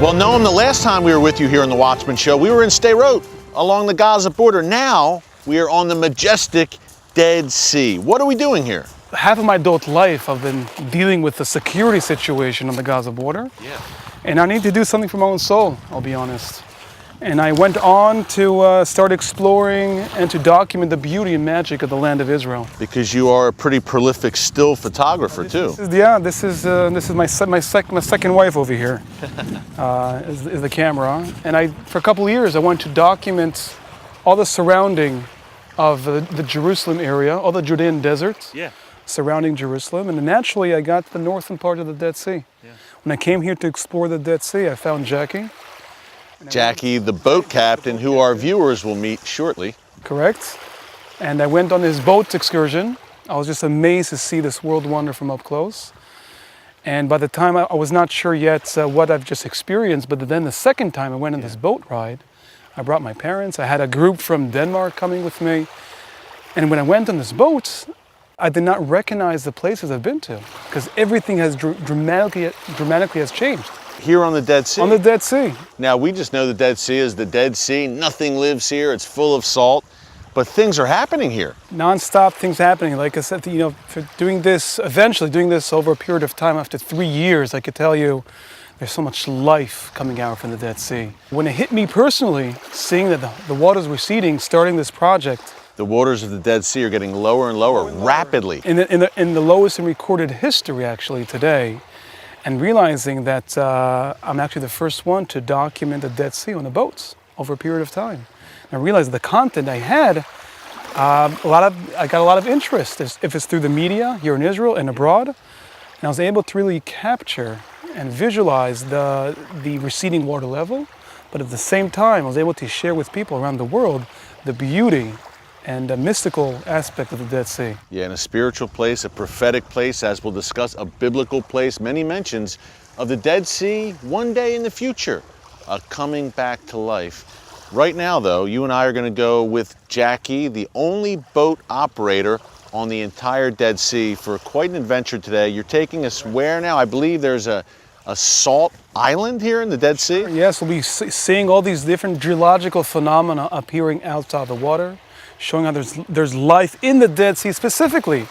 Well, Noam, the last time we were with you here on the Watchman Show, we were in Sderot along the Gaza border. Now we are on the majestic Dead Sea. What are we doing here? Half of my adult life I've been dealing with the security situation on the Gaza border. Yeah. And I need to do something for my own soul, I'll be honest. And I went on to start exploring and to document the beauty and magic of the land of Israel. Because you are a pretty prolific still photographer too. This is my second wife over here, is the camera. And for a couple of years I wanted to document all the surrounding of the Jerusalem area, all the Judean desert surrounding Jerusalem. And naturally I got to the northern part of the Dead Sea. Yeah. When I came here to explore the Dead Sea, I found Jackie. Jackie, the boat captain, who our viewers will meet shortly. Correct. And I went on this boat excursion. I was just amazed to see this world wonder from up close. And by the time I was not sure yet what I've just experienced, but then the second time I went on this boat ride, I brought my parents. I had a group from Denmark coming with me. And when I went on this boat, I did not recognize the places I've been to because everything has dramatically has changed. Here on the Dead Sea? On the Dead Sea. Now, we just know the Dead Sea is the Dead Sea. Nothing lives here. It's full of salt. But things are happening here. Non-stop things happening. Like I said, for eventually doing this over a period of time, after 3 years, I could tell you there's so much life coming out from the Dead Sea. When it hit me personally, seeing that the waters receding, starting this project, the waters of the Dead Sea are getting lower and lower, rapidly. In the lowest in recorded history, actually, today. And realizing that I'm actually the first one to document the Dead Sea on the boats over a period of time. And I realized the content I had, I got a lot of interest, if it's through the media here in Israel and abroad. And I was able to really capture and visualize the receding water level, but at the same time, I was able to share with people around the world the beauty and a mystical aspect of the Dead Sea. Yeah, in a spiritual place, a prophetic place, as we'll discuss, a biblical place, many mentions of the Dead Sea one day in the future, coming back to life. Right now, though, you and I are going to go with Jackie, the only boat operator on the entire Dead Sea, for quite an adventure today. You're taking us where now? I believe there's a salt island here in the Dead Sea? Yes, we'll be seeing all these different geological phenomena appearing outside the water, showing how there's life in the Dead Sea, specifically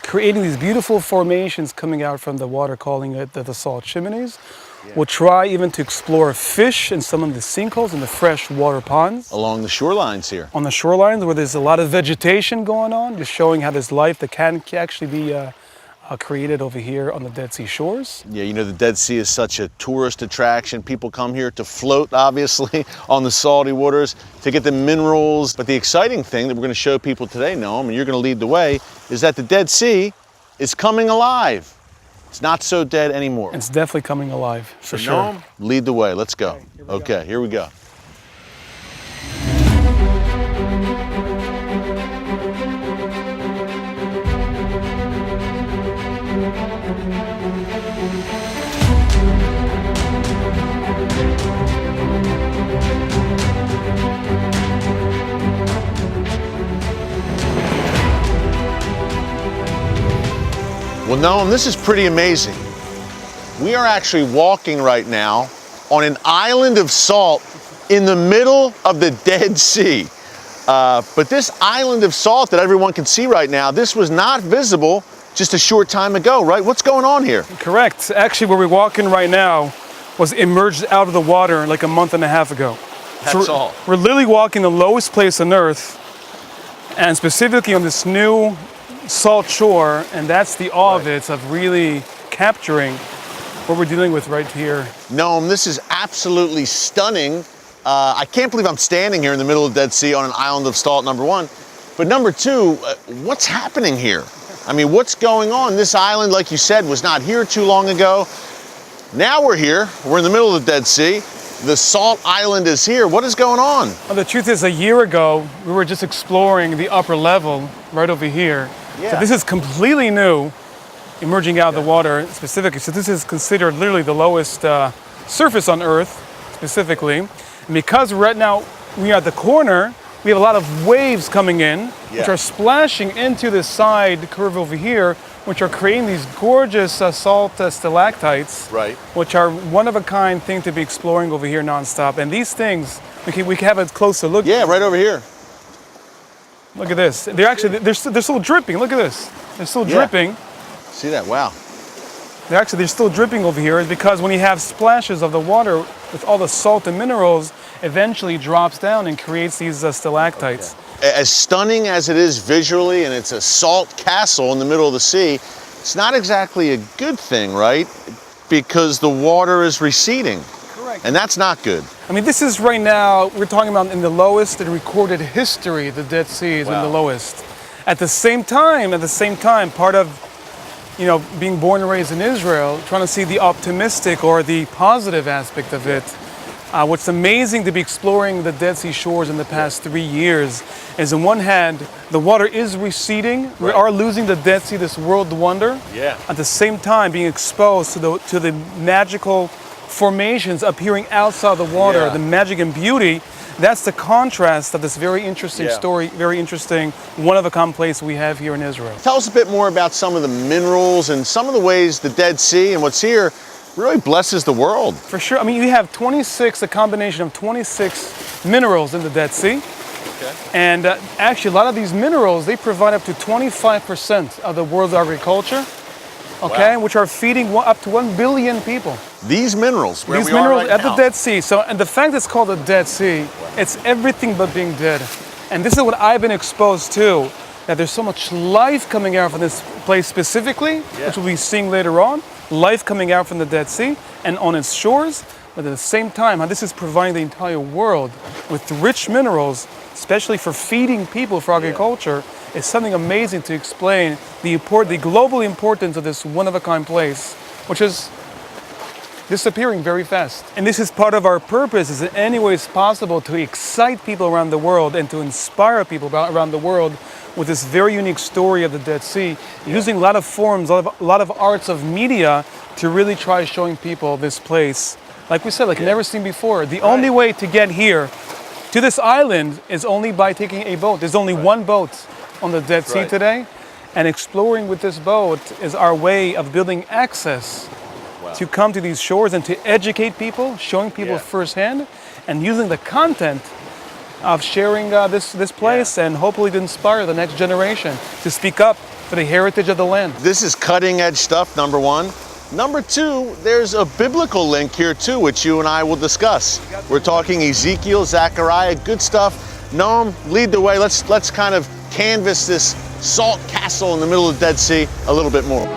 creating these beautiful formations coming out from the water, calling it the salt chimneys. Yeah. We'll try even to explore fish in some of the sinkholes in the fresh water ponds. Along the shorelines here. On the shorelines where there's a lot of vegetation going on, just showing how there's life that can actually be created over here on the Dead Sea shores. Yeah, you know, the Dead Sea is such a tourist attraction. People come here to float, obviously, on the salty waters, to get the minerals. But the exciting thing that we're going to show people today, Noam, and you're going to lead the way, is that the Dead Sea is coming alive. It's not so dead anymore. It's definitely coming alive, for sure. Noam, lead the way. Let's go. Okay, here we go. Well, Noam, this is pretty amazing. We are actually walking right now on an island of salt in the middle of the Dead Sea. But this island of salt that everyone can see right now, this was not visible just a short time ago, right? What's going on here? Correct. Actually, where we're walking right now was emerged out of the water like a month and a half ago. That's all. We're literally walking the lowest place on Earth, and specifically on this new salt shore, and that's the awe of it, of really capturing what we're dealing with right here. Noam, this is absolutely stunning. I can't believe I'm standing here in the middle of the Dead Sea on an island of salt, number one. But number two, what's happening here? I mean, what's going on? This island, like you said, was not here too long ago. Now we're here. We're in the middle of the Dead Sea. The salt island is here. What is going on? Well, the truth is, a year ago, we were just exploring the upper level right over here. Yeah. So this is completely new, emerging out of the water specifically. So this is considered literally the lowest surface on Earth, specifically. And because right now we are at the corner we have a lot of waves coming in, which Yeah. are splashing into the side curve over here, which are creating these gorgeous salt stalactites, Right. which are one-of-a-kind thing to be exploring over here nonstop. And these things, we can have a closer look. Yeah, right over here. Look at this. They're still dripping. Look at this. They're still Yeah. dripping. See that? Wow. They're still dripping over here, is because when you have splashes of the water with all the salt and minerals, eventually drops down and creates these stalactites. As stunning as it is visually, and it's a salt castle in the middle of the sea, it's not exactly a good thing, right? Because the water is receding. Correct. And that's not good. I mean, this is right now, we're talking about in the lowest in recorded history, the Dead Sea is in Wow. the lowest. At the same time, part of, being born and raised in Israel, trying to see the optimistic or the positive aspect of it. What's amazing to be exploring the Dead Sea shores in the past 3 years is, on one hand, the water is receding. We Right. are losing the Dead Sea, this world wonder. Yeah. At the same time, being exposed to the magical formations appearing outside the water, Yeah. the magic and beauty. That's the contrast of this very interesting Yeah. story, very interesting, one-of-a-kind place we have here in Israel. Tell us a bit more about some of the minerals and some of the ways the Dead Sea and what's here really blesses the world. For sure. I mean, you have a combination of 26 minerals in the Dead Sea. Okay. And actually, a lot of these minerals, they provide up to 25% of the world's agriculture, okay, Wow. which are feeding up to 1 billion people. These minerals, where These we are minerals right at now. the Dead Sea. So, and the fact it's called the Dead Sea, it's everything but being dead. And this is what I've been exposed to, that there's so much life coming out from this place specifically, Yeah. which we'll be seeing later on, life coming out from the Dead Sea and on its shores, but at the same time, how this is providing the entire world with rich minerals, especially for feeding people for agriculture, is something amazing to explain the global importance of this one-of-a-kind place, which is disappearing very fast. And this is part of our purpose, is in any ways possible to excite people around the world and to inspire people around the world with this very unique story of the Dead Sea, using a lot of forms, a lot of arts of media to really try showing people this place, like we said, like never seen before. The only way to get here to this island is only by taking a boat. There's only one boat on the Dead Sea Right. today, and exploring with this boat is our way of building access to come to these shores and to educate people, showing people Yeah. firsthand, and using the content of sharing this place and hopefully to inspire the next generation to speak up for the heritage of the land. This is cutting edge stuff, number one. Number two, there's a biblical link here too, which you and I will discuss. We're talking Ezechiel, Zechariah, good stuff. Noam, lead the way. Let's kind of canvas this salt castle in the middle of the Dead Sea a little bit more.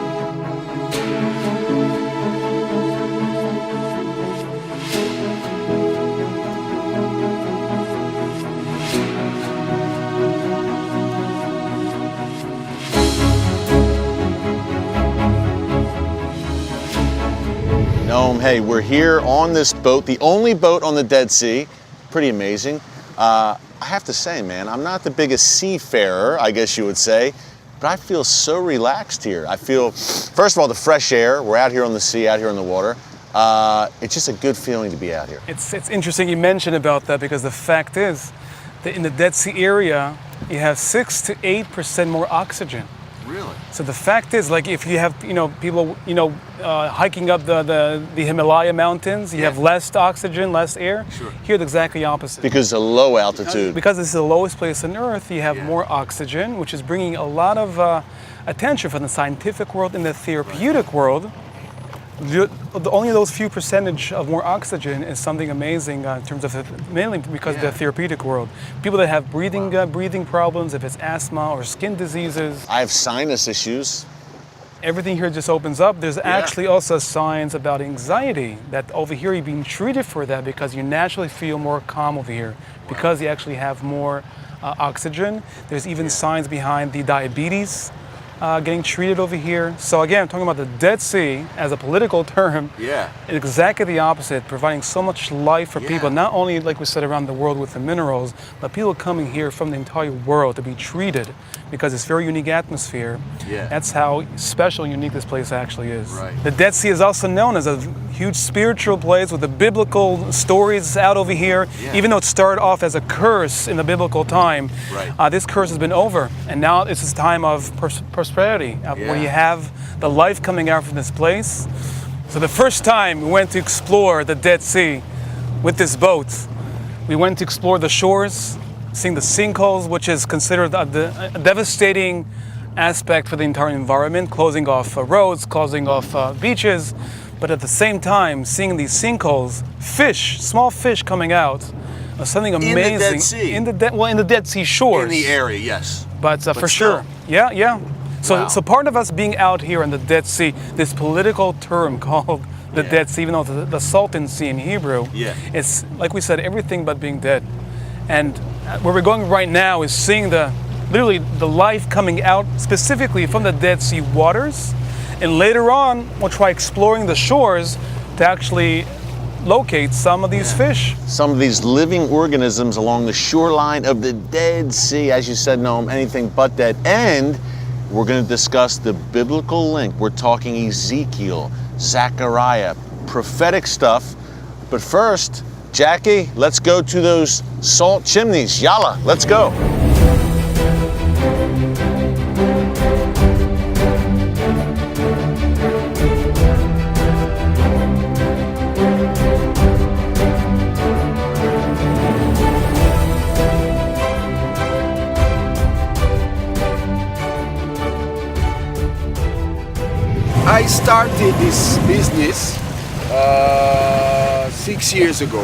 Noam, hey, we're here on this boat, the only boat on the Dead Sea. Pretty amazing. I have to say, man, I'm not the biggest seafarer, I guess you would say, but I feel so relaxed here. I feel, first of all, the fresh air. We're out here on the sea, out here on the water. It's just a good feeling to be out here. It's interesting you mentioned about that, because the fact is that in the Dead Sea area, you have 6 to 8% more oxygen. Really? So the fact is, like, if you have people hiking up the Himalaya mountains, you have less oxygen, less air. Sure. Here it's exactly opposite. Because of low altitude. Because this is the lowest place on Earth, you have more oxygen, which is bringing a lot of attention from the scientific world and the therapeutic world. Only those few percentage of more oxygen is something amazing in terms of mainly because of the therapeutic world. People that have breathing problems, if it's asthma or skin diseases, I have sinus issues. everything here just opens up. There's actually also signs about anxiety that over here you're being treated for that because you naturally feel more calm over here because you actually have more oxygen. There's even signs behind the diabetes getting treated over here. So again, I'm talking about the Dead Sea as a political term. Yeah. Exactly the opposite, providing so much life for people, not only, like we said, around the world with the minerals, but people coming here from the entire world to be treated because it's very unique atmosphere. Yeah. That's how special and unique this place actually is. Right. The Dead Sea is also known as a huge spiritual place with the biblical stories out over here. Yeah. Even though it started off as a curse in the biblical time, Right. this curse has been over, and now it's this time of prosperity, where you have the life coming out from this place. So the first time we went to explore the Dead Sea with this boat, we went to explore the shores, seeing the sinkholes, which is considered a devastating aspect for the entire environment, closing off roads, closing off beaches, but at the same time, seeing these sinkholes, fish, small fish coming out, something amazing. In the Dead Sea? In the Dead Sea shores. In the area, yes. But for still. sure, yeah. So, Wow. so part of us being out here in the Dead Sea, this political term called the Dead Sea, even though it's the Salton Sea in Hebrew, it's, like we said, everything but being dead. And where we're going right now is seeing literally the life coming out specifically from the Dead Sea waters. And later on, we'll try exploring the shores to actually locate some of these fish. Some of these living organisms along the shoreline of the Dead Sea, as you said, Noam, anything but dead. And we're going to discuss the biblical link. We're talking Ezekiel, Zechariah, prophetic stuff. But first, Jackie, let's go to those salt chimneys. Yalla, let's go. I started this business 6 years ago.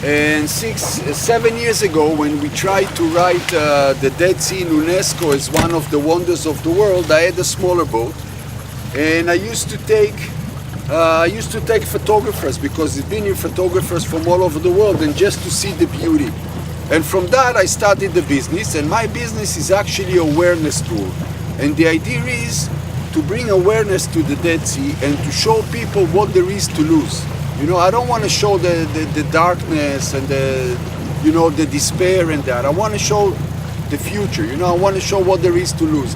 And 7 years ago, when we tried to write the Dead Sea in UNESCO as one of the wonders of the world, I had a smaller boat, and I used to take photographers, because there've been photographers from all over the world, and just to see the beauty. And from that, I started the business, and my business is actually an awareness tool. And the idea is to bring awareness to the Dead Sea and to show people what there is to lose. You know, I don't want to show the darkness and the despair and that. I want to show the future. You know, I want to show what there is to lose.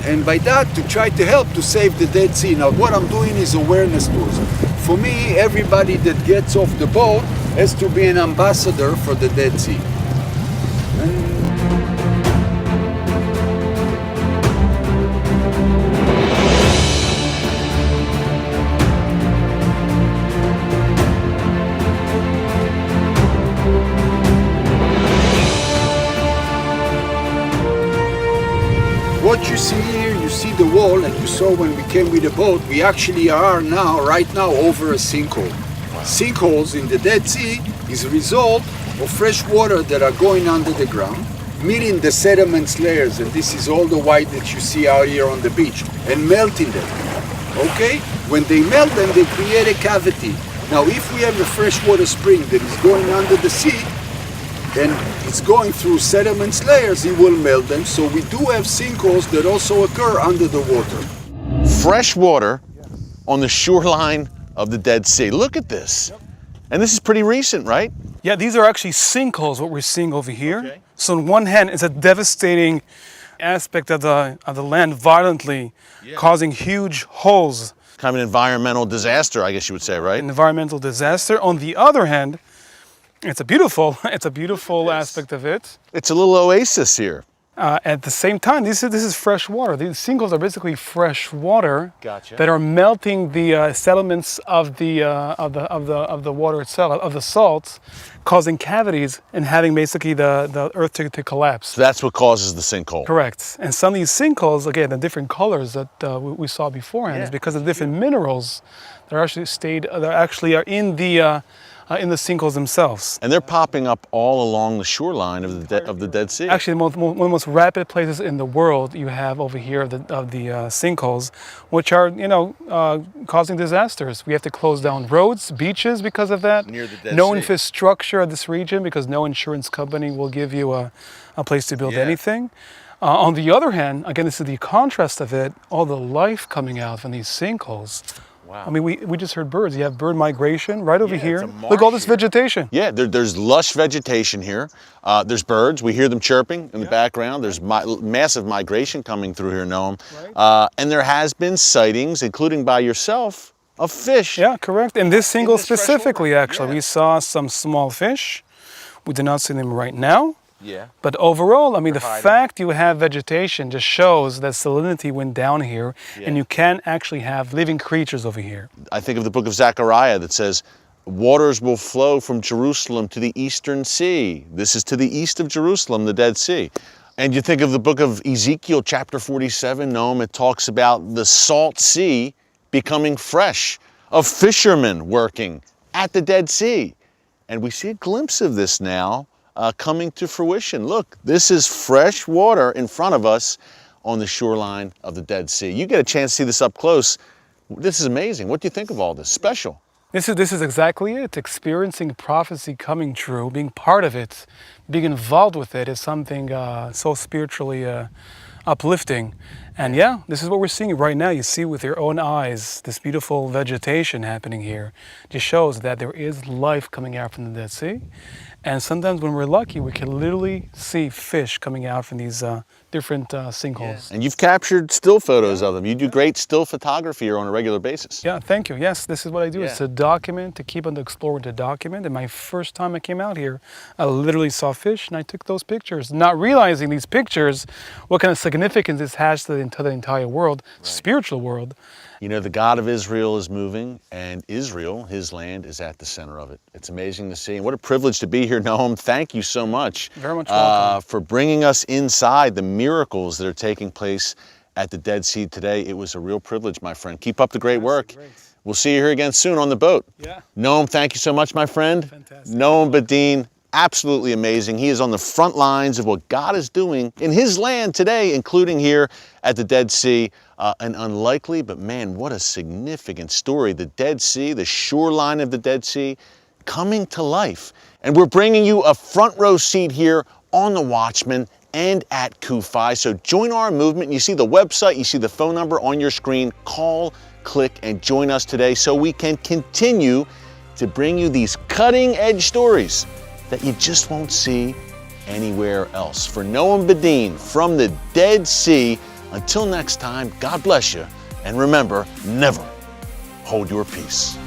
And by that, to try to help to save the Dead Sea. Now, what I'm doing is awareness tools. For me, everybody that gets off the boat has to be an ambassador for the Dead Sea. What you see here, you see the wall, like you saw when we came with the boat. We actually are right now over a sinkhole. Wow. Sinkholes in the Dead Sea is a result of fresh water that are going under the ground, meeting the sediments layers, and this is all the white that you see out here on the beach, and melting them. Okay? When they melt them, they create a cavity. Now, if we have a freshwater spring that is going under the sea, and it's going through sediments layers, it will melt them. So we do have sinkholes that also occur under the water. Fresh water on the shoreline of the Dead Sea. Look at this. And this is pretty recent, right? Yeah, these are actually sinkholes, what we're seeing over here. Okay. So on one hand, it's a devastating aspect of the land violently, causing huge holes. Kind of an environmental disaster, I guess you would say, right? An environmental disaster. On the other hand, it's a beautiful aspect of it. It's a little oasis here. At the same time, this is fresh water. These sinkholes are basically fresh water Gotcha. that are melting the sediments of the water itself, of the salts, causing cavities and having basically the earth to collapse. So that's what causes the sinkhole. Correct. And some of these sinkholes, again, the different colors that we saw beforehand, is because of different minerals that actually are in the sinkholes themselves. And they're popping up all along the shoreline of the Dead Sea. Actually, one of the most rapid places in the world you have over here of the sinkholes, which are causing disasters. We have to close down roads, beaches because of that. Near the Dead no Sea. infrastructure of this region because no insurance company will give you a place to build anything. On the other hand, again, this is the contrast of it, all the life coming out from these sinkholes. Wow. I mean, we just heard birds. You have bird migration right over Yeah, here. it's a marsh Look at all this here. vegetation. Yeah, there's lush vegetation here. There's birds. We hear them chirping in the background. There's massive migration coming through here, Noam. Right. And there has been sightings, including by yourself, of fish. Yeah, correct. In this single this fresh specifically, water. actually, Yeah. we saw some small fish. We do not see them right now. Yeah. But overall, I mean, the hiding. fact you have vegetation just shows that salinity went down here, and you can actually have living creatures over here. I think of the book of Zechariah that says, waters will flow from Jerusalem to the eastern sea. This is to the east of Jerusalem, the Dead Sea. And you think of the book of Ezechiel, chapter 47, Noam, it talks about the salt sea becoming fresh, of fishermen working at the Dead Sea. And we see a glimpse of this now coming to fruition. Look, this is fresh water in front of us on the shoreline of the Dead Sea. You get a chance to see this up close. This is amazing. What do you think of all this? Special. This is exactly it. Experiencing prophecy coming true, being part of it, being involved with it is something so spiritually uplifting. And yeah, this is what we're seeing right now. You see with your own eyes this beautiful vegetation happening here. Just shows that there is life coming out from the Dead Sea. And sometimes when we're lucky, we can literally see fish coming out from these different sinkholes. And you've captured still photos of them. You do great still photography here on a regular basis. Yeah, thank you. Yes, this is what I do. Yeah. It's to document, to keep on exploring, to document. And my first time I came out here, I literally saw fish and I took those pictures, not realizing these pictures, what kind of significance this has to the entire world, spiritual world. You know, the God of Israel is moving, and Israel, his land, is at the center of it. It's amazing to see. And what a privilege to be here, Noam. Thank you so much, Very much welcome. for bringing us inside the miracles that are taking place at the Dead Sea today. It was a real privilege, my friend. Keep up the great work. great. We'll see you here again soon on the boat. Yeah. Noam, thank you so much, my friend. Fantastic. Noam Badin, absolutely amazing. He is on the front lines of what God is doing in his land today, including here at the Dead Sea. An unlikely, but man, what a significant story. The Dead Sea, the shoreline of the Dead Sea, coming to life. And we're bringing you a front row seat here on the Watchman and at Kufi. So join our movement. You see the website, you see the phone number on your screen. Call, click, and join us today so we can continue to bring you these cutting edge stories that you just won't see anywhere else. For Noam Badin from the Dead Sea, until next time, God bless you, and remember, never hold your peace.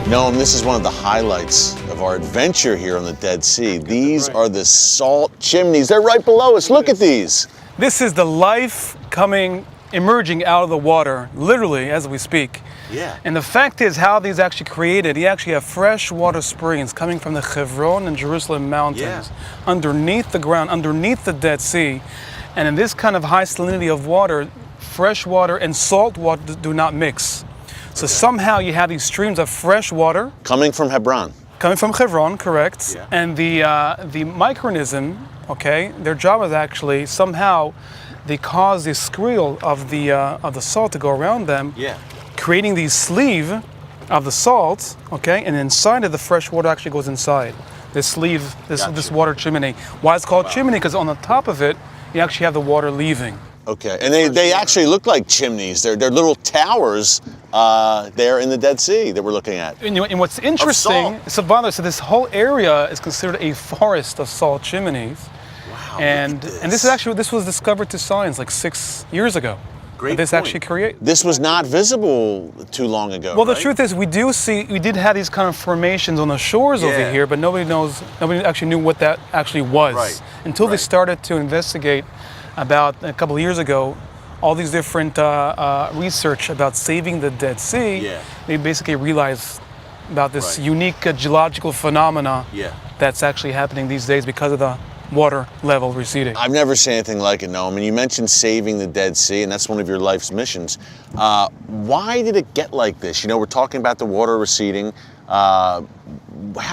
Noam, this is one of the highlights of our adventure here on the Dead Sea. These are the salt chimneys. They're right below us. Look at these. This is the life emerging out of the water, literally, as we speak. Yeah. And the fact is how these actually created, you actually have fresh water springs coming from the Hebron and Jerusalem mountains, underneath the ground, underneath the Dead Sea. And in this kind of high salinity of water, fresh water and salt water do not mix. So somehow you have these streams of fresh water. Coming from Hebron. Coming from Hebron, correct. Yeah. And the microorganism, okay, their job is actually somehow they cause the screel of the salt to go around them, creating the sleeve of the salt, okay, and inside of the fresh water actually goes inside. This sleeve, this water chimney. Why it's called chimney? Because on the top of it, you actually have the water leaving. Okay, and they actually look like chimneys. They're little towers there in the Dead Sea that we're looking at. And what's interesting, so this whole area is considered a forest of salt chimneys. Wow, And look at this was discovered to science like 6 years ago. Great This point. actually created. This was not visible too long ago. Well, the right? truth is, we did have these kind of formations on the shores over here, but nobody actually knew what that actually was until they started to investigate. About a couple of years ago, all these different research about saving the Dead Sea, they basically realized about this unique geological phenomena that's actually happening these days because of the water level receding. I've never seen anything like it, Noam. And you mentioned saving the Dead Sea, and that's one of your life's missions. Why did it get like this? You know, we're talking about the water receding. How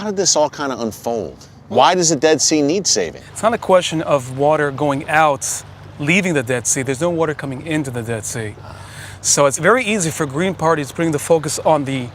did this all kind of unfold? Why does the Dead Sea need saving? It's not a question of water going out, leaving the Dead Sea. There's no water coming into the Dead Sea. So it's very easy for green parties putting the focus on the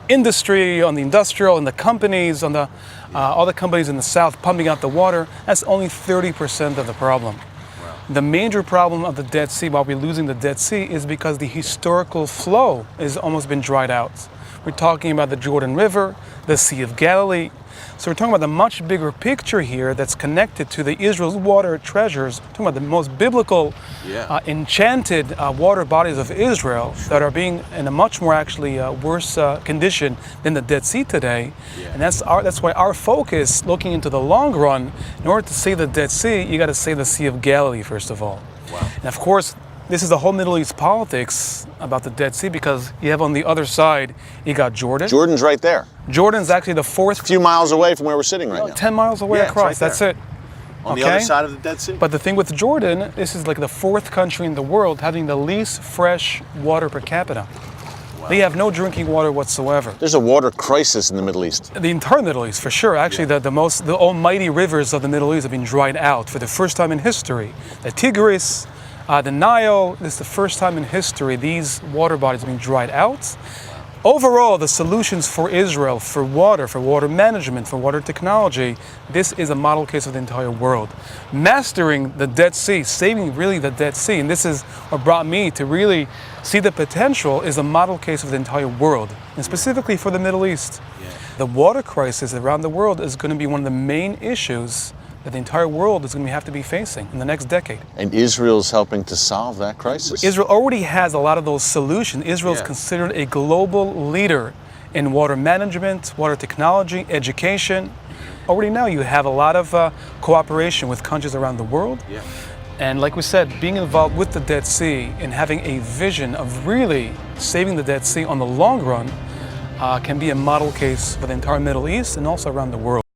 industry, on the industrial, and the companies, on the all the companies in the south pumping out the water. That's only 30% of the problem. Wow. The major problem of the Dead Sea, why we're losing the Dead Sea, is because the historical flow has almost been dried out. We're talking about the Jordan River, the Sea of Galilee. So we're talking about the much bigger picture here that's connected to the Israel's water treasures. We're talking about the most biblical, enchanted water bodies of Israel that are being in a much more actually worse condition than the Dead Sea today. Yeah. And that's why our focus, looking into the long run, in order to save the Dead Sea, you got to save the Sea of Galilee first of all. Wow. And of course, this is the whole Middle East politics about the Dead Sea, because you have on the other side, you got Jordan. Jordan's right there. Jordan's actually the fourth. A few miles away from where we're sitting right now. 10 miles away Yeah, it's across, right that's it. On the other side of the Dead Sea. But the thing with Jordan, this is like the fourth country in the world having the least fresh water per capita. Wow. They have no drinking water whatsoever. There's a water crisis in the Middle East. The entire Middle East, for sure. Actually, the almighty rivers of the Middle East have been dried out for the first time in history. The Tigris, the Nile, this is the first time in history these water bodies have been dried out. Overall, the solutions for Israel, for water management, for water technology, this is a model case of the entire world. Mastering the Dead Sea, saving really the Dead Sea, and this is what brought me to really see the potential, is a model case of the entire world, and specifically for the Middle East. Yeah. The water crisis around the world is going to be one of the main issues that the entire world is going to have to be facing in the next decade. And Israel's helping to solve that crisis. Israel already has a lot of those solutions. Israel is considered a global leader in water management, water technology, education. Already now you have a lot of cooperation with countries around the world. Yeah. And like we said, being involved with the Dead Sea and having a vision of really saving the Dead Sea on the long run can be a model case for the entire Middle East and also around the world.